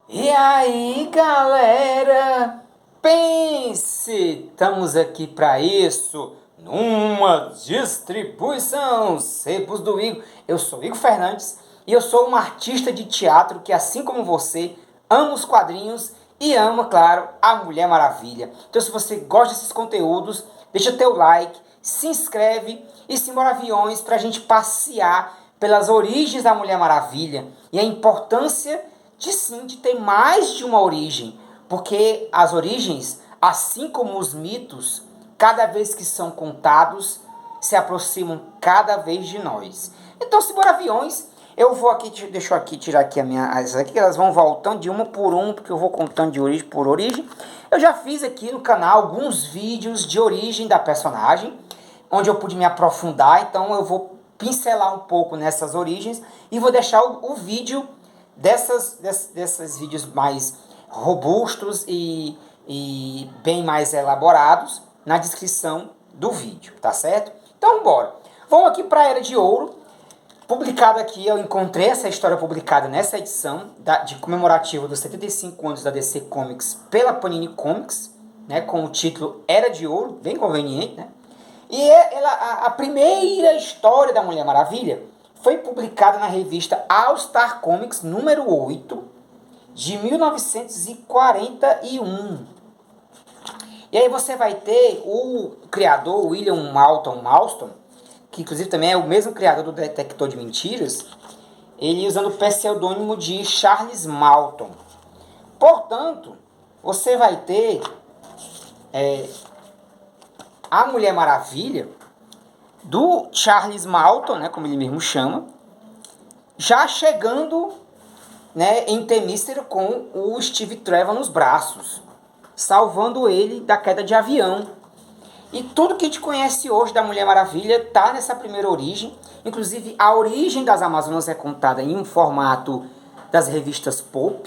E aí, galera, pense, estamos aqui para isso, numa distribuição Sebos do Igor. Eu sou Igor Fernandes e eu sou um artista de teatro que, assim como você, ama os quadrinhos e ama, claro, a Mulher Maravilha. Então, se você gosta desses conteúdos, deixa teu like, se inscreve e simbora aviões para a gente passear pelas origens da Mulher Maravilha e a importância de ter mais de uma origem, porque as origens, assim como os mitos, cada vez que são contados, se aproximam cada vez de nós. Então, simbora aviões, eu vou aqui, deixa eu aqui tirar aqui as aqui, elas vão voltando de uma por uma, porque eu vou contando de origem por origem. Eu já fiz aqui no canal alguns vídeos de origem da personagem, onde eu pude me aprofundar, então eu vou pincelar um pouco nessas origens e vou deixar o vídeo desses vídeos mais robustos e bem mais elaborados na descrição do vídeo, tá certo? Então, bora. Vamos aqui para a Era de Ouro. Publicado aqui, eu encontrei essa história publicada nessa edição de comemorativo dos 75 anos da DC Comics pela Panini Comics, né, com o título Era de Ouro, bem conveniente, né? E a primeira história da Mulher Maravilha foi publicada na revista All Star Comics número 8 de 1941. E aí você vai ter o criador William Moulton Marston, que inclusive também é o mesmo criador do Detector de Mentiras, ele usando o pseudônimo de Charles Malton. Portanto, você vai ter a Mulher Maravilha do Charles Malton, né, como ele mesmo chama, já chegando, né, em Temícera com o Steve Trevor nos braços, salvando ele da queda de avião. E tudo que a gente conhece hoje da Mulher Maravilha está nessa primeira origem. Inclusive, a origem das Amazonas é contada em um formato das revistas pulp,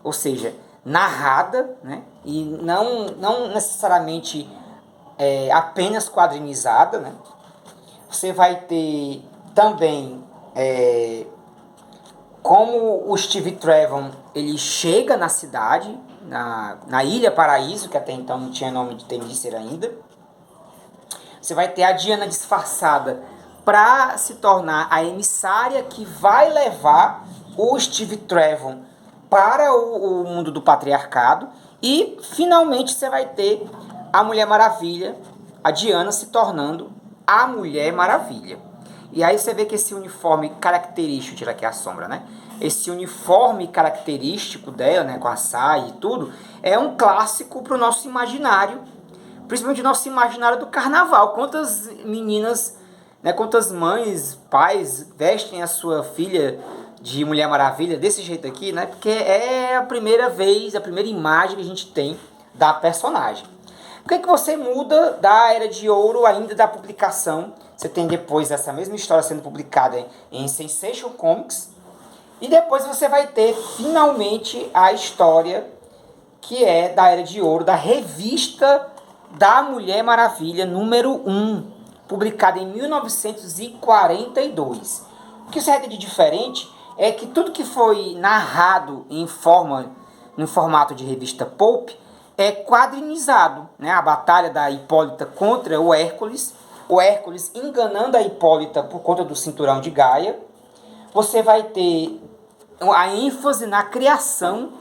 ou seja, narrada, né? E não necessariamente apenas quadrinizada, né? Você vai ter também como o Steve Trevor ele chega na cidade, na Ilha Paraíso, que até então não tinha nome de Temícera ainda. Você vai ter a Diana disfarçada para se tornar a emissária que vai levar o Steve Trevor para o mundo do patriarcado. E, finalmente, você vai ter a Mulher Maravilha, a Diana se tornando a Mulher Maravilha. E aí você vê que esse uniforme característico, tira aqui a sombra, né? Esse uniforme característico dela, né, com a saia e tudo, é um clássico para o nosso imaginário, principalmente o nosso imaginário do carnaval. Quantas meninas, né, quantas mães, pais vestem a sua filha de Mulher Maravilha desse jeito aqui, né? Porque é a primeira vez, a primeira imagem que a gente tem da personagem. Por que você muda da Era de Ouro ainda da publicação? Você tem depois essa mesma história sendo publicada em Sensation Comics. E depois você vai ter finalmente a história que é da Era de Ouro, da revista da Mulher Maravilha, número 1, publicada em 1942. O que você vai ter de diferente é que tudo que foi narrado no formato de revista pulp é quadrinizado, né? A batalha da Hipólita contra o Hércules enganando a Hipólita por conta do cinturão de Gaia. Você vai ter a ênfase na criação,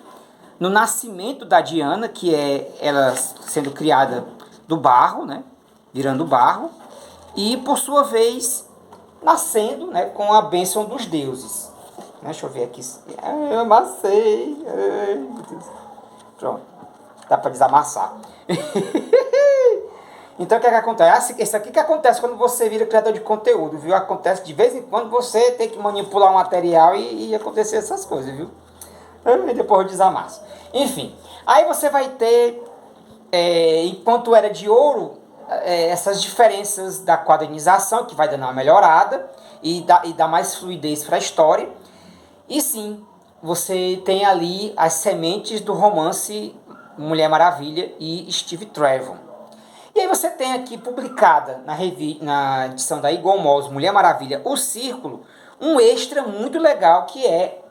no nascimento da Diana, que é ela sendo criada do barro, né? Virando barro, e por sua vez nascendo, né, com a bênção dos deuses. Deixa eu ver aqui. Eu amassei. Ai, meu Deus. Pronto. Dá para desamassar. Então o que acontece? Isso aqui que acontece quando você vira criador de conteúdo, viu? Acontece de vez em quando você tem que manipular o material e acontecer essas coisas, viu? E depois eu desamasso. Enfim, aí você vai ter, enquanto Era de Ouro, essas diferenças da quadrinização, que vai dando uma melhorada e dá mais fluidez para a história. E sim, você tem ali as sementes do romance Mulher Maravilha e Steve Trevor. E aí você tem aqui publicada na edição da Eagle Moss Mulher Maravilha, O Círculo, um extra muito legal que é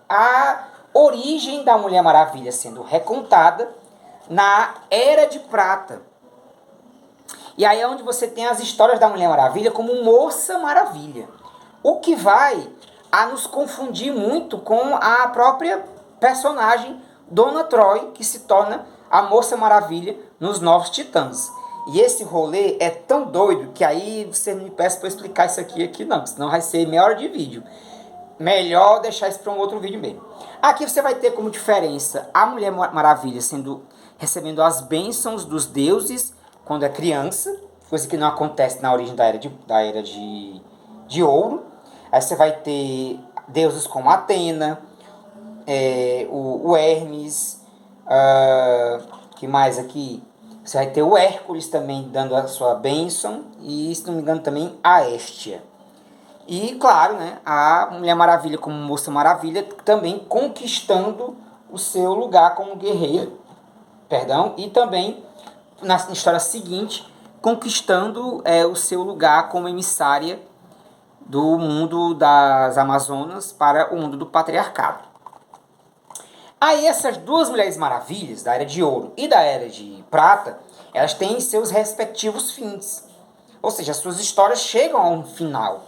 origem da Mulher Maravilha sendo recontada na Era de Prata. E aí é onde você tem as histórias da Mulher Maravilha como Moça Maravilha. O que vai a nos confundir muito com a própria personagem Donna Troy, que se torna a Moça Maravilha nos Novos Titãs. E esse rolê é tão doido que aí você me peça para explicar isso aqui não, senão vai ser meia hora de vídeo. Melhor deixar isso para um outro vídeo mesmo. Aqui você vai ter como diferença a Mulher Maravilha recebendo as bênçãos dos deuses quando é criança, coisa que não acontece na origem da Era de Ouro. Aí você vai ter deuses como Atena, o Hermes, que mais aqui? Você vai ter o Hércules também dando a sua bênção e, se não me engano, também a Héstia. E, claro, né, a Mulher Maravilha como Moça Maravilha também conquistando o seu lugar como guerreira, e também, na história seguinte, conquistando o seu lugar como emissária do mundo das Amazonas para o mundo do patriarcado. Aí essas duas Mulheres Maravilhas, da Era de Ouro e da Era de Prata, elas têm seus respectivos fins. Ou seja, as suas histórias chegam a um final,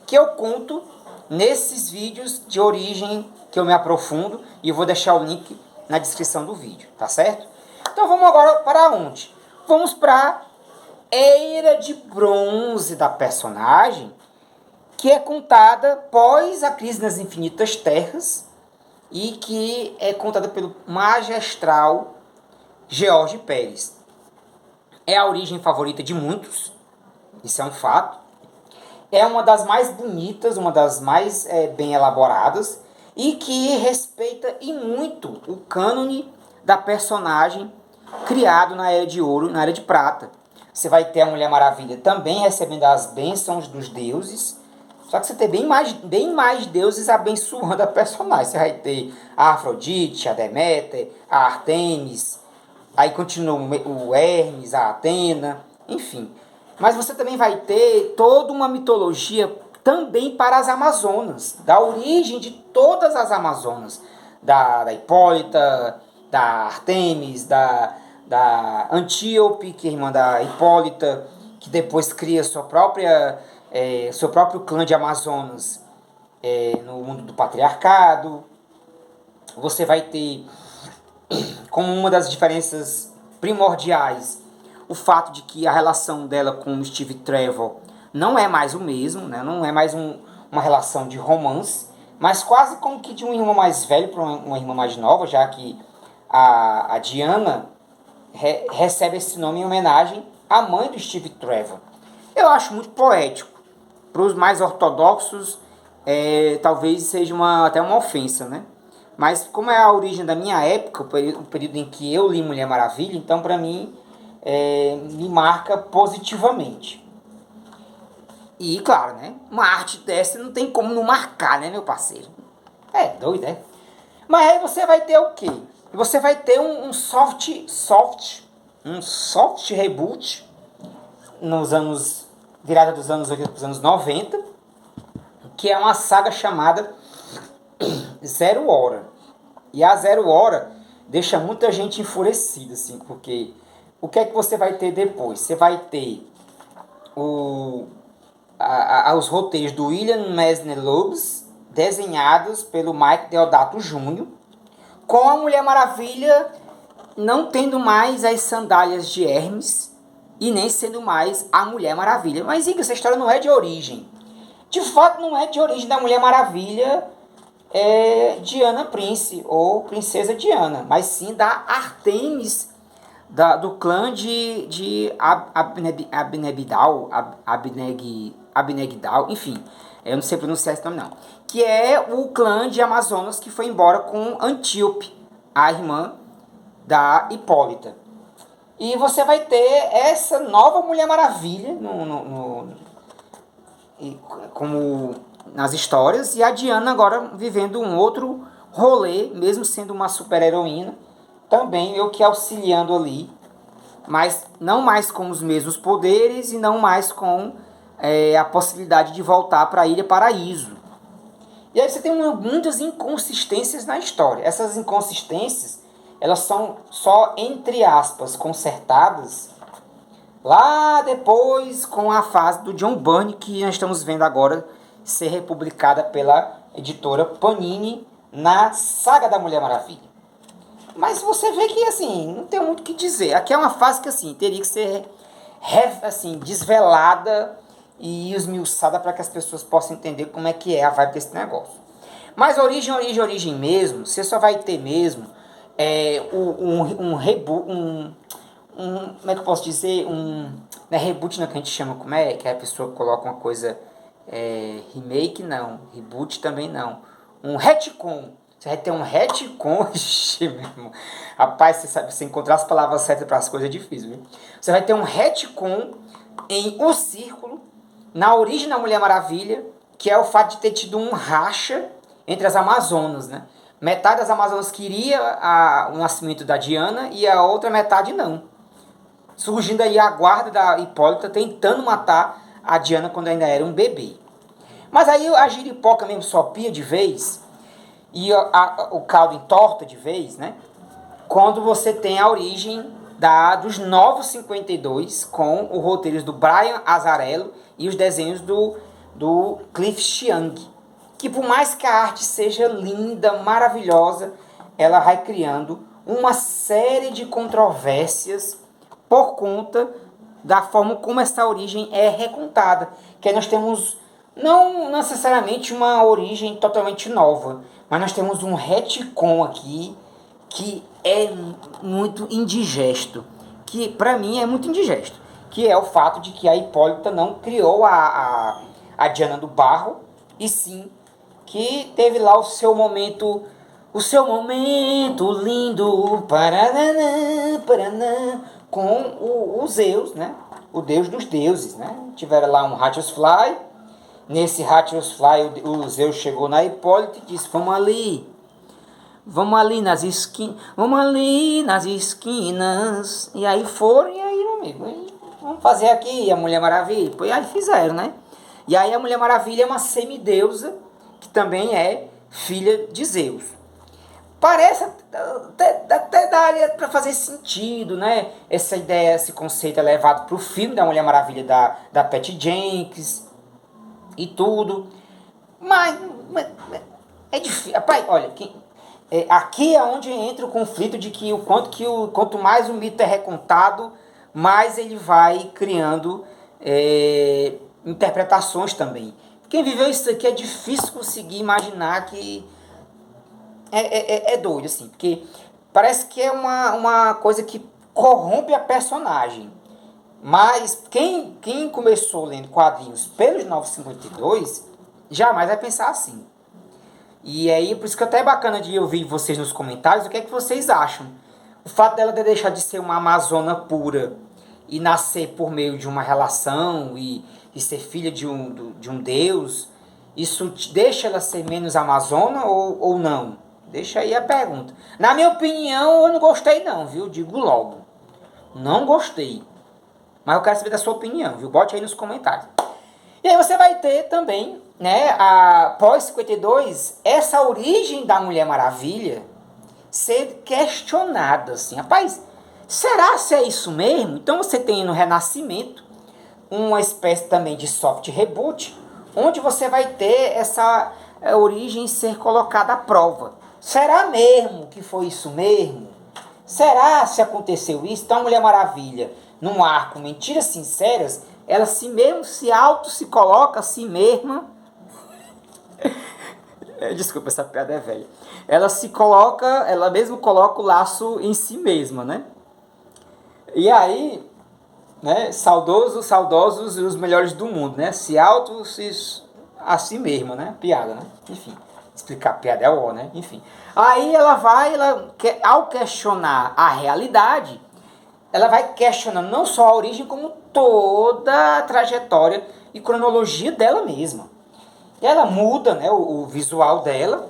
que eu conto nesses vídeos de origem que eu me aprofundo, e eu vou deixar o link na descrição do vídeo, tá certo? Então vamos agora para onde? Vamos para a Era de Bronze da personagem, que é contada pós a Crise nas Infinitas Terras e que é contada pelo magistral George Pérez. É a origem favorita de muitos, isso é um fato. É uma das mais bonitas, uma das mais bem elaboradas e que respeita e muito o cânone da personagem criado na Era de Ouro e na Era de Prata. Você vai ter a Mulher Maravilha também recebendo as bênçãos dos deuses, só que você tem bem mais deuses abençoando a personagem. Você vai ter a Afrodite, a Deméter, a Artemis, aí continua o Hermes, a Atena, enfim. Mas você também vai ter toda uma mitologia também para as Amazonas, da origem de todas as Amazonas, da Hipólita, da Artemis, da Antíope, que é irmã da Hipólita, que depois cria seu próprio clã de Amazonas no mundo do patriarcado. Você vai ter como uma das diferenças primordiais o fato de que a relação dela com o Steve Trevor não é mais o mesmo, né? Não é mais uma relação de romance, mas quase como que de um irmão mais velho para uma irmã mais nova, já que a Diana recebe esse nome em homenagem à mãe do Steve Trevor. Eu acho muito poético. Para os mais ortodoxos, talvez seja até uma ofensa, né? Mas como é a origem da minha época, o período em que eu li Mulher Maravilha, então para mim me marca positivamente. E claro, né? Uma arte dessa não tem como não marcar, né, meu parceiro? É doido, né? Mas aí você vai ter o quê? Você vai ter um soft reboot virada dos anos 80 para os anos 90, que é uma saga chamada Zero Hora. E a Zero Hora deixa muita gente enfurecida, assim, porque o que é que você vai ter depois? Você vai ter os roteiros do William Messner Loebs, desenhados pelo Mike Deodato Jr., com a Mulher Maravilha não tendo mais as sandálias de Hermes e nem sendo mais a Mulher Maravilha. Mas, Igor, essa história não é de origem. De fato, não é de origem da Mulher Maravilha Diana Prince, ou Princesa Diana, mas sim da Artemis, do clã de Abnegdal, enfim, eu não sei pronunciar esse nome não, que é o clã de Amazonas que foi embora com Antíope, a irmã da Hipólita. E você vai ter essa nova Mulher Maravilha como nas histórias, e a Diana agora vivendo um outro rolê, mesmo sendo uma super heroína, também eu que auxiliando ali, mas não mais com os mesmos poderes e não mais com a possibilidade de voltar para a Ilha Paraíso. E aí você tem muitas inconsistências na história. Essas inconsistências, elas são só, entre aspas, consertadas lá depois com a fase do John Byrne, que nós estamos vendo agora ser republicada pela editora Panini na Saga da Mulher Maravilha. Mas você vê que, assim, não tem muito o que dizer. Aqui é uma fase que, assim, teria que ser assim, desvelada e esmiuçada para que as pessoas possam entender como é que é a vibe desse negócio. Mas origem mesmo, você só vai ter mesmo reboot, como é que eu posso dizer, não é reboot não, que a gente chama, como é, que a pessoa coloca uma coisa, remake não, reboot também não, um retcon. Você vai ter um retcon, mesmo. Rapaz, você sabe, você encontrar as palavras certas para as coisas é difícil, viu? Você vai ter um retcon em O Círculo, na origem da Mulher Maravilha, que é o fato de ter tido um racha entre as Amazonas, né? Metade das Amazonas queria o nascimento da Diana e a outra metade não. Surgindo aí a guarda da Hipólita tentando matar a Diana quando ainda era um bebê. Mas aí a giripoca mesmo só pia de vez e o caldo entorta de vez, né? Quando você tem a origem dos Novos 52 com os roteiros do Brian Azzarello e os desenhos do Cliff Chiang, que por mais que a arte seja linda, maravilhosa, ela vai criando uma série de controvérsias por conta da forma como essa origem é recontada. Que aí nós temos não necessariamente uma origem totalmente nova, mas nós temos um retcon aqui que é muito indigesto, que para mim é muito indigesto, que é o fato de que a Hipólita não criou a Diana do Barro, e sim que teve lá o seu momento lindo, paraná, paraná, com o Zeus, né? O deus dos deuses, né? Tiveram lá um Hattusfly. Nesse Hattusfly, o Zeus chegou na Hipólita e disse: vamos ali nas esquinas. E aí foram, e aí, meu amigo, vamos fazer aqui a Mulher Maravilha. E aí fizeram, né? E aí a Mulher Maravilha é uma semideusa, que também é filha de Zeus. Parece até daria para fazer sentido, né? Essa ideia, esse conceito é levado para o filme da Mulher Maravilha da Patty Jenkins e tudo. Mas é difícil. Rapaz, olha, aqui é onde entra o conflito de que quanto mais o mito é recontado, mais ele vai criando interpretações também. Quem viveu isso aqui é difícil conseguir imaginar que é doido, assim, porque parece que é uma coisa que corrompe a personagem. Mas quem começou lendo quadrinhos pelos 952 jamais vai pensar assim. E aí, por isso que até é bacana de ouvir vocês nos comentários o que é que vocês acham. O fato dela deixar de ser uma amazona pura e nascer por meio de uma relação e ser filha de um deus, isso deixa ela ser menos amazona ou não? Deixa aí a pergunta. Na minha opinião, eu não gostei não, viu? Digo logo. Não gostei. Mas eu quero saber da sua opinião, viu? Bote aí nos comentários. E aí você vai ter também, né, após 52, essa origem da Mulher Maravilha ser questionada, assim. Rapaz, será se é isso mesmo? Então você tem no Renascimento uma espécie também de soft reboot, onde você vai ter essa origem ser colocada à prova. Será mesmo que foi isso mesmo? Será se aconteceu isso? Então a Mulher Maravilha, num arco Mentiras Sinceras, ela se coloca a si mesma. Desculpa, essa piada é velha. Ela mesmo coloca o laço em si mesma, né? E aí, né, saudosos os melhores do mundo, né? A si mesma, né? Piada, né? Enfim, explicar piada é o, né? Enfim. Aí ao questionar a realidade, ela vai questionando não só a origem, como toda a trajetória e cronologia dela mesma. E ela muda, né, o visual dela,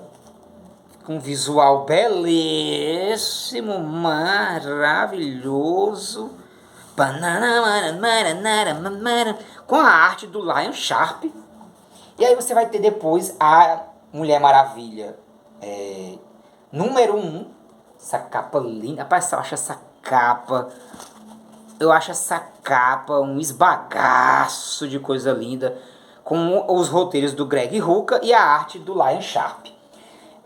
com um visual belíssimo, maravilhoso, com a arte do Lion Sharp. E aí você vai ter depois Mulher Maravilha número 1. Essa capa linda. Rapaz, eu acho essa capa um esbagaço de coisa linda, com os roteiros do Greg Rucka e a arte do Lion Sharp.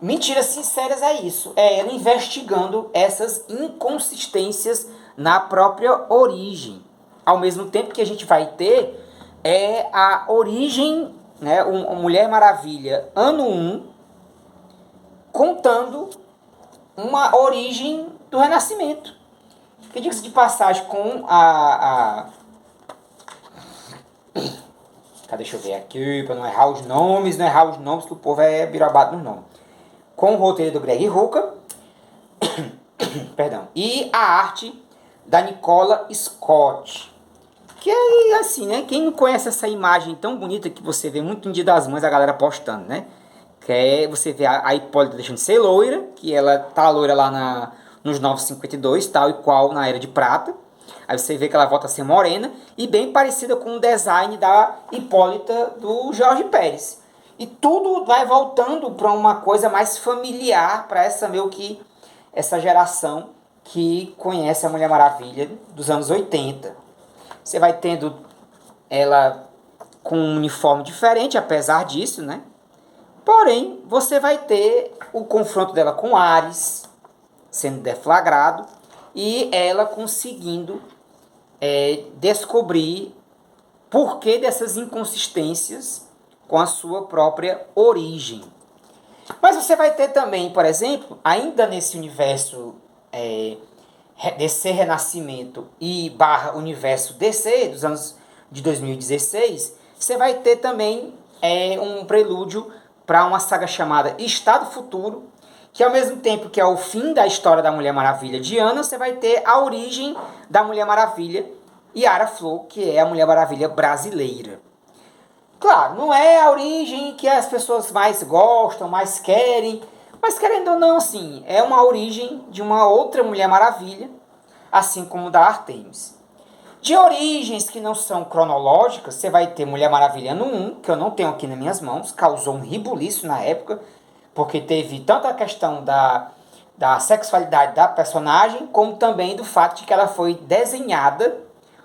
Mentiras sinceras é isso, é ela investigando essas inconsistências na própria origem. Ao mesmo tempo que a gente vai ter a origem, né, Mulher Maravilha ano 1, contando uma origem do Renascimento. Que diga-se de passagem com deixa eu ver aqui, para não errar os nomes, que o povo é birobado no nome. Com o roteiro do Greg Rucka, perdão, e a arte da Nicola Scott. Que é assim, né? Quem não conhece essa imagem tão bonita que você vê muito em Dia das Mães a galera postando, né? Que é você vê a Hipólita deixando de ser loira, que ela tá loira lá nos 952, tal e qual na Era de Prata. Aí você vê que ela volta a ser morena e bem parecida com o design da Hipólita do Jorge Pérez. E tudo vai voltando para uma coisa mais familiar para essa geração que conhece a Mulher Maravilha dos anos 80. Você vai tendo ela com um uniforme diferente, apesar disso, né? Porém, você vai ter o confronto dela com Ares sendo deflagrado e ela conseguindo descobrir por que dessas inconsistências com a sua própria origem. Mas você vai ter também, por exemplo, ainda nesse universo DC Renascimento e / universo DC dos anos de 2016, você vai ter também um prelúdio para uma saga chamada Estado Futuro, que ao mesmo tempo que é o fim da história da Mulher Maravilha de Ana, você vai ter a origem da Mulher Maravilha Yara Flor, que é a Mulher Maravilha brasileira. Claro, não é a origem que as pessoas mais gostam, mais querem, mas querendo ou não, assim, é uma origem de uma outra Mulher Maravilha, assim como da Artemis. De origens que não são cronológicas, você vai ter Mulher Maravilha no 1, que eu não tenho aqui nas minhas mãos, causou um rebuliço na época, porque teve tanto a questão da sexualidade da personagem, como também do fato de que ela foi desenhada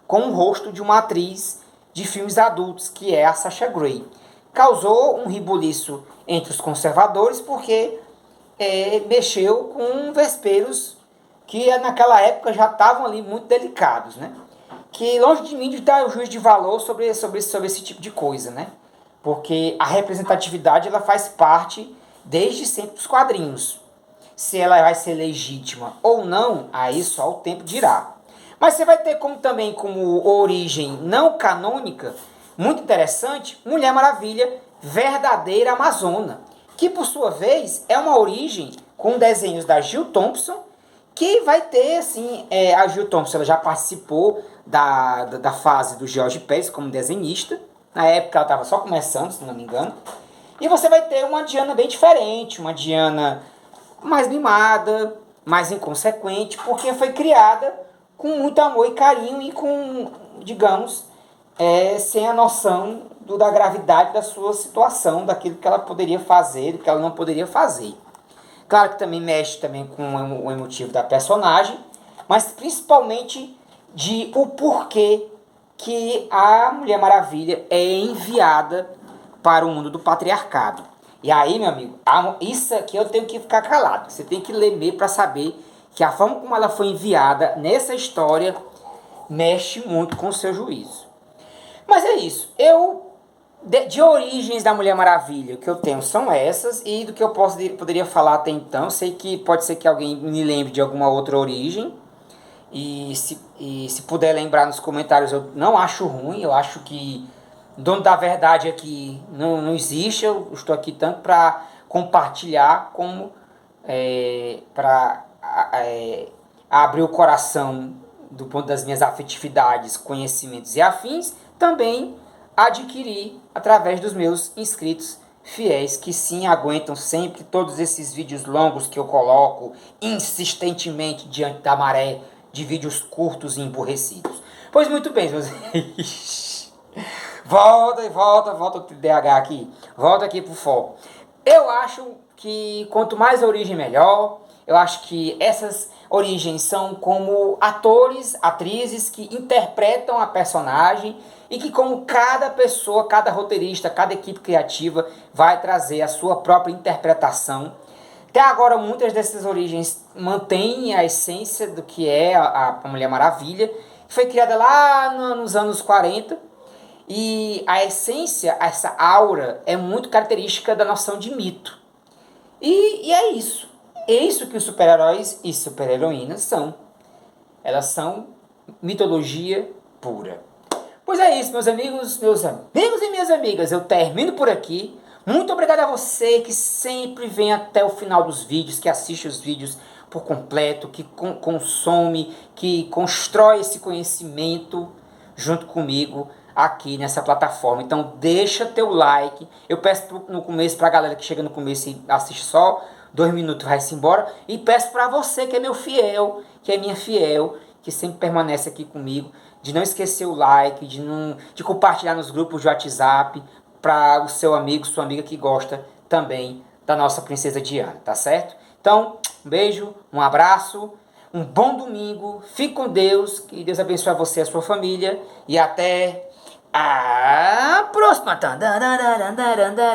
com o rosto de uma atriz de filmes adultos, que é a Sasha Grey. Causou um rebuliço entre os conservadores, porque mexeu com vesperos que naquela época já estavam ali muito delicados, né? Que longe de mim de dar o juízo de valor sobre esse tipo de coisa, né? Porque a representatividade ela faz parte desde sempre dos quadrinhos. Se ela vai ser legítima ou não, aí só o tempo dirá. Mas você vai ter também como origem não canônica, muito interessante, Mulher Maravilha Verdadeira Amazona, que por sua vez é uma origem com desenhos da Jill Thompson, que vai ter, assim, a Jill Thompson ela já participou da fase do George Pérez como desenhista, na época ela estava só começando, se não me engano, e você vai ter uma Diana bem diferente, uma Diana mais mimada, mais inconsequente, porque foi criada com muito amor e carinho e com, digamos, sem a noção da gravidade da sua situação, daquilo que ela poderia fazer, do que ela não poderia fazer. Claro que também mexe também com o emotivo da personagem, mas principalmente de o porquê que a Mulher Maravilha é enviada para o mundo do patriarcado. E aí, meu amigo, isso aqui eu tenho que ficar calado. Você tem que ler meio para saber que a forma como ela foi enviada nessa história mexe muito com o seu juízo. Mas é isso. De origens da Mulher Maravilha, o que eu tenho são essas, e do que eu poderia falar até então, sei que pode ser que alguém me lembre de alguma outra origem, e se puder lembrar nos comentários, eu não acho ruim, eu acho que dono da verdade aqui não existe, eu estou aqui tanto para compartilhar como para abrir o coração do ponto das minhas afetividades, conhecimentos e afins, também adquirir através dos meus inscritos fiéis, que sim aguentam sempre todos esses vídeos longos que eu coloco insistentemente diante da maré de vídeos curtos e emburrecidos. Pois muito bem, meus volta o TDAH aqui. Volta aqui pro foco. Eu acho que quanto mais origem, melhor. Eu acho que essas origens são como atores, atrizes que interpretam a personagem e que como cada pessoa, cada roteirista, cada equipe criativa vai trazer a sua própria interpretação. Até agora, muitas dessas origens mantêm a essência do que é a Mulher Maravilha, que foi criada lá nos anos 40, e a essência, essa aura, é muito característica da noção de mito. E é isso. É isso que os super-heróis e super-heroínas são. Elas são mitologia pura. Pois é isso, meus amigos e minhas amigas. Eu termino por aqui. Muito obrigado a você que sempre vem até o final dos vídeos, que assiste os vídeos por completo, que consome, que constrói esse conhecimento junto comigo aqui nessa plataforma. Então deixa teu like. Eu peço no começo pra galera que chega no começo e assiste só 2 minutos, vai-se embora. E peço pra você que é meu fiel, que é minha fiel, que sempre permanece aqui comigo, de não esquecer o like, de compartilhar nos grupos de WhatsApp para o seu amigo, sua amiga que gosta também da nossa princesa Diana, tá certo? Então, um beijo, um abraço, um bom domingo, fique com Deus, que Deus abençoe a você e a sua família, e até a próxima!